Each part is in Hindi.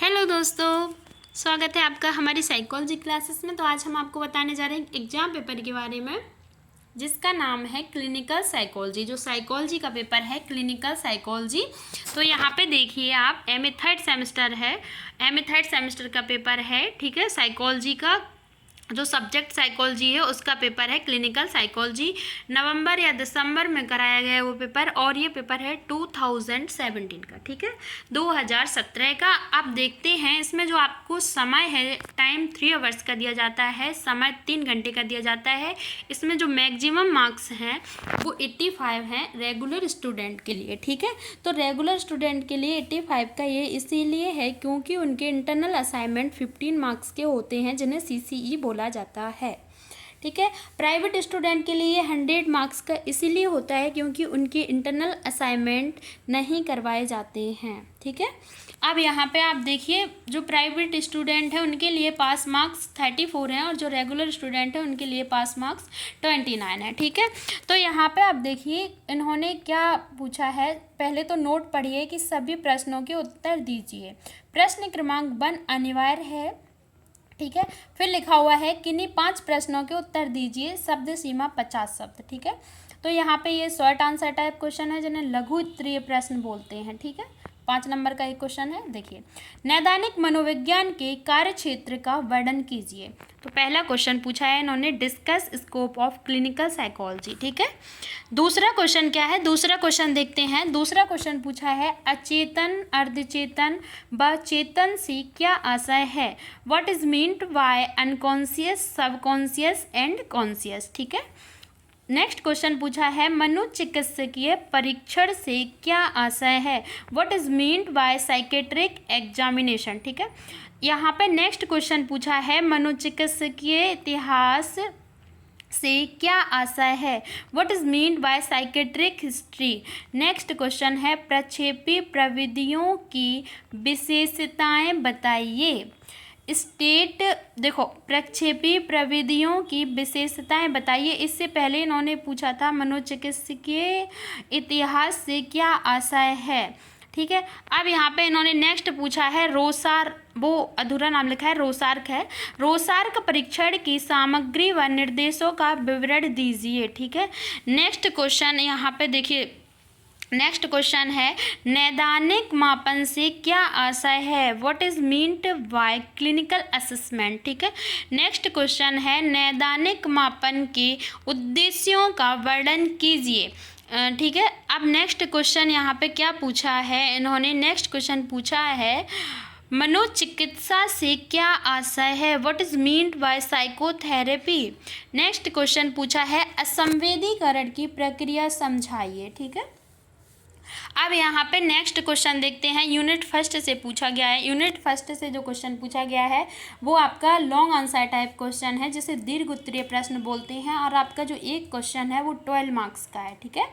हेलो दोस्तों, स्वागत है आपका हमारी साइकोलॉजी क्लासेस में। तो आज हम आपको बताने जा रहे हैं एग्जाम पेपर के बारे में जिसका नाम है क्लिनिकल साइकोलॉजी। जो साइकोलॉजी का पेपर है क्लिनिकल साइकोलॉजी। तो यहाँ पे देखिए आप एमए थर्ड सेमेस्टर है, एमए थर्ड सेमेस्टर का पेपर है, ठीक है। साइकोलॉजी का जो सब्जेक्ट साइकोलॉजी है उसका पेपर है क्लिनिकल साइकोलॉजी। नवंबर या दिसंबर में कराया गया है वो पेपर, और ये पेपर है 2017 का, ठीक है, 2017 का। आप देखते हैं इसमें जो आपको समय है, टाइम 3 आवर्स का दिया जाता है, समय 3 घंटे का दिया जाता है। इसमें जो मैक्सिमम मार्क्स हैं वो 85 हैं रेगुलर स्टूडेंट के लिए, ठीक है। तो रेगुलर स्टूडेंट के लिए 85 का ये इसीलिए है क्योंकि उनके इंटरनल असाइनमेंट 15 मार्क्स के होते हैं जिन्हें CCE बोला जाता है, ठीक है। प्राइवेट स्टूडेंट के लिए 100 मार्क्स का इसीलिए होता है क्योंकि उनके इंटरनल असाइनमेंट नहीं करवाए जाते हैं, ठीक है। अब यहाँ पे आप देखिए जो प्राइवेट स्टूडेंट है उनके लिए पास मार्क्स 34 हैं और जो रेगुलर स्टूडेंट है उनके लिए पास मार्क्स 29 है, ठीक है। तो यहाँ पे आप देखिए इन्होंने क्या पूछा है। पहले तो नोट पढ़िए कि सभी प्रश्नों के उत्तर दीजिए। प्रश्न क्रमांक 1 अनिवार्य है, ठीक है। फिर लिखा हुआ है किन्हीं 5 प्रश्नों के उत्तर दीजिए, शब्द सीमा 50 शब्द, ठीक है। तो यहाँ पे ये शॉर्ट आंसर टाइप क्वेश्चन है जिन्हें लघु उत्तरीय प्रश्न बोलते हैं, ठीक है। 5 नंबर का एक क्वेश्चन है। देखिए, नैदानिक मनोविज्ञान के कार्य क्षेत्र का वर्णन कीजिए। तो पहला क्वेश्चन पूछा है इन्होंने, discuss scope of clinical psychology, ठीक है। दूसरा क्वेश्चन क्या है, दूसरा क्वेश्चन देखते हैं। दूसरा क्वेश्चन पूछा है अचेतन, अर्धचेतन व चेतन से क्या आशय है। What is meant by unconscious, subconscious and conscious, ठीक है। नेक्स्ट क्वेश्चन पूछा है मनोचिकित्सकीय परीक्षण से क्या आशय है। What is meant by psychiatric examination, ठीक है। यहाँ पे नेक्स्ट क्वेश्चन पूछा है मनोचिकित्सकीय इतिहास से क्या आशय है। What is meant by psychiatric history. Next question है प्रक्षेपी प्रविधियों की विशेषताएं बताइए। स्टेट, देखो प्रक्षेपी प्रविधियों की विशेषताएं बताइए। इससे पहले इन्होंने पूछा था मनोचिकित्सकीय इतिहास से क्या आशय है, ठीक है। अब यहाँ पे इन्होंने नेक्स्ट पूछा है रोसार, वो अधूरा नाम लिखा है, रोसार्क है। रोसार्क परीक्षण की सामग्री व निर्देशों का विवरण दीजिए, ठीक है। नेक्स्ट क्वेश्चन यहाँ पे देखिए, नेक्स्ट क्वेश्चन है नैदानिक मापन से क्या आशय है। What is meant by clinical assessment, ठीक है। नेक्स्ट क्वेश्चन है नैदानिक मापन के उद्देश्यों का वर्णन कीजिए, ठीक है। अब नेक्स्ट क्वेश्चन यहाँ पे क्या पूछा है इन्होंने, नेक्स्ट क्वेश्चन पूछा है मनोचिकित्सा से क्या आशय है। What is meant by psychotherapy. Next question पूछा है असंवेदीकरण की प्रक्रिया समझाइए, ठीक है। अब यहाँ पे नेक्स्ट क्वेश्चन देखते हैं, यूनिट फर्स्ट से पूछा गया है। यूनिट फर्स्ट से जो क्वेश्चन पूछा गया है वो आपका लॉन्ग आंसर टाइप क्वेश्चन है जिसे दीर्घ उत्तरीय प्रश्न बोलते हैं, और आपका जो एक क्वेश्चन है वो 12 मार्क्स का है, ठीक है,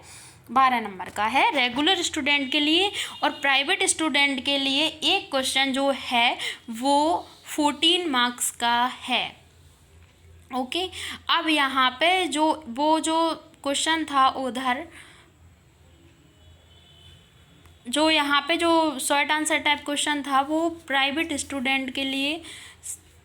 12 नंबर का है रेगुलर स्टूडेंट के लिए। और प्राइवेट स्टूडेंट के लिए एक क्वेश्चन जो है वो 14 मार्क्स का है, ओके। अब यहाँ पे जो क्वेश्चन था उधर, जो यहाँ पे जो शॉर्ट आंसर टाइप क्वेश्चन था वो प्राइवेट स्टूडेंट के लिए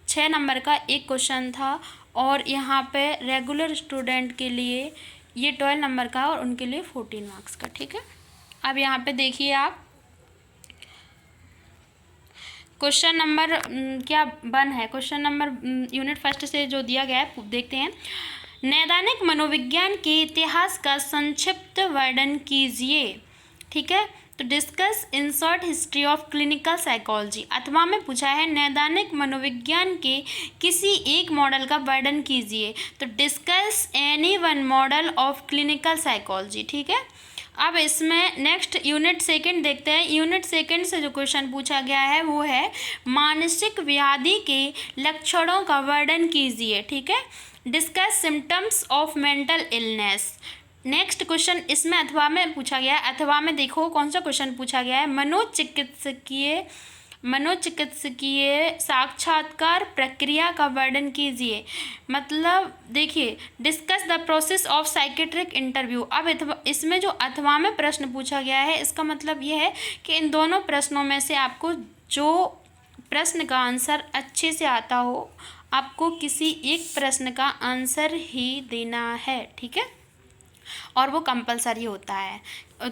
6 नंबर का एक क्वेश्चन था, और यहाँ पे रेगुलर स्टूडेंट के लिए ये 12 नंबर का और उनके लिए 14 मार्क्स का, ठीक है। अब यहाँ पे देखिए आप क्वेश्चन नंबर क्या 1 है, क्वेश्चन नंबर यूनिट फर्स्ट से जो दिया गया है देखते हैं। नैदानिक मनोविज्ञान के इतिहास का संक्षिप्त वर्णन कीजिए, ठीक है। तो discuss in short history of clinical psychology. अथवा में पूछा है नैदानिक मनोविज्ञान के किसी एक मॉडल का वर्णन कीजिए। तो discuss any one model of clinical psychology, ठीक है। अब इसमें नेक्स्ट यूनिट सेकंड देखते हैं। यूनिट सेकंड से जो क्वेश्चन पूछा गया है वो है मानसिक व्याधि के लक्षणों का वर्णन कीजिए, ठीक है। Discuss symptoms of mental illness. Next question इसमें अथवा में पूछा गया है। अथवा में देखो कौन सा क्वेश्चन पूछा गया है, मनोचिकित्सकीय साक्षात्कार प्रक्रिया का वर्णन कीजिए। मतलब देखिए discuss the process of psychiatric interview. अब इसमें जो अथवा में प्रश्न पूछा गया है इसका मतलब ये है कि इन दोनों प्रश्नों में से आपको जो प्रश्न का आंसर अच्छे से आता हो, आपको किसी एक प्रश्न का आंसर ही देना है, ठीक है, और वो कंपलसरी होता है।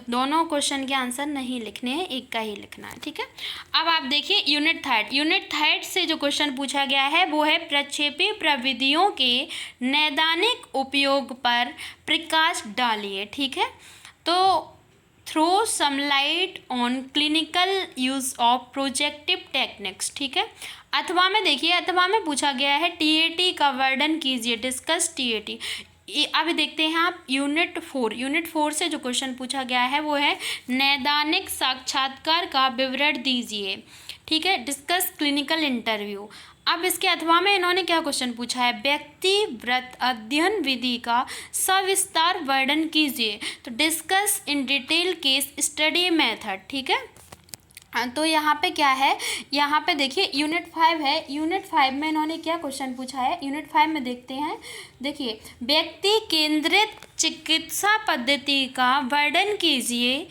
दोनों क्वेश्चन के आंसर नहीं लिखने हैं, एक का ही लिखना है, ठीक है। अब आप देखिए यूनिट थर्ड से जो क्वेश्चन पूछा गया है वो है प्रक्षेपी प्रविधियों के नैदानिक उपयोग पर प्रकाश डालिए, ठीक है। तो throw some light on clinical use of projective techniques, ठीक है। अथवा में देखिए, अथवा में पूछा गया है टीएटी का वर्णन कीजिए, डिस्कस टीएटी। अब देखते हैं आप यूनिट 4 से जो क्वेश्चन पूछा गया है वो है नैदानिक साक्षात्कार का विवरण दीजिए, ठीक है, डिस्कस क्लिनिकल इंटरव्यू। अब इसके अथवा में इन्होंने क्या क्वेश्चन पूछा है, व्यक्तिव्रत अध्ययन विधि का सविस्तार वर्णन कीजिए, तो discuss in detail case study method, ठीक है। तो यहाँ पे क्या है, यहाँ पे देखिए यूनिट 5 है, यूनिट 5 में इन्होंने क्या क्वेश्चन पूछा है, यूनिट 5 में देखते हैं। देखिए, व्यक्ति केंद्रित चिकित्सा पद्धति का वर्णन कीजिए,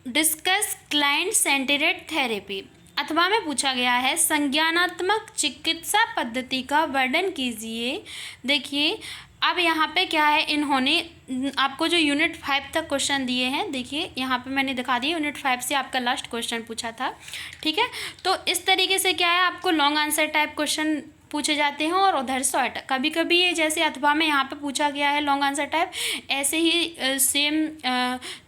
डिस्कस क्लाइंट सेंटर्ड थेरेपी। अथवा में पूछा गया है संज्ञानात्मक चिकित्सा पद्धति का वर्णन कीजिए। देखिए, अब यहाँ पे क्या है, इन्होंने आपको जो यूनिट 5 तक क्वेश्चन दिए हैं, देखिए यहाँ पे मैंने दिखा दिया, यूनिट 5 से आपका लास्ट क्वेश्चन पूछा था, ठीक है। तो इस तरीके से क्या है, आपको लॉन्ग आंसर टाइप क्वेश्चन पूछे जाते हैं और उधर शॉर्ट। कभी कभी ये जैसे अथवा में यहाँ पे पूछा गया है लॉन्ग आंसर टाइप, ऐसे ही सेम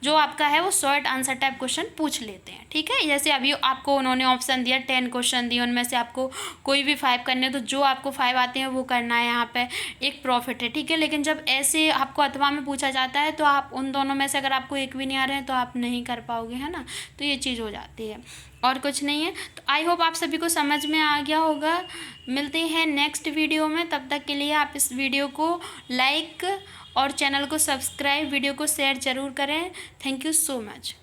जो आपका है वो शॉर्ट आंसर टाइप क्वेश्चन पूछ लेते हैं, ठीक है। जैसे अभी आपको उन्होंने ऑप्शन दिया, 10 क्वेश्चन दिए, उनमें से आपको कोई भी 5 करने हैं, तो जो आपको 5 आते हैं वो करना है, यहाँ पे एक प्रॉफिट है, ठीक है। लेकिन जब ऐसे आपको अथवा में पूछा जाता है तो आप उन दोनों में से अगर आपको एक भी नहीं आ रहे हैं तो आप नहीं कर पाओगे, है ना, तो ये चीज़ हो जाती है, और कुछ नहीं है। तो आई होप आप सभी को समझ में आ गया होगा। मिलते हैं नेक्स्ट वीडियो में, तब तक के लिए आप इस वीडियो को लाइक और चैनल को सब्सक्राइब, वीडियो को शेयर ज़रूर करें। Thank you so much.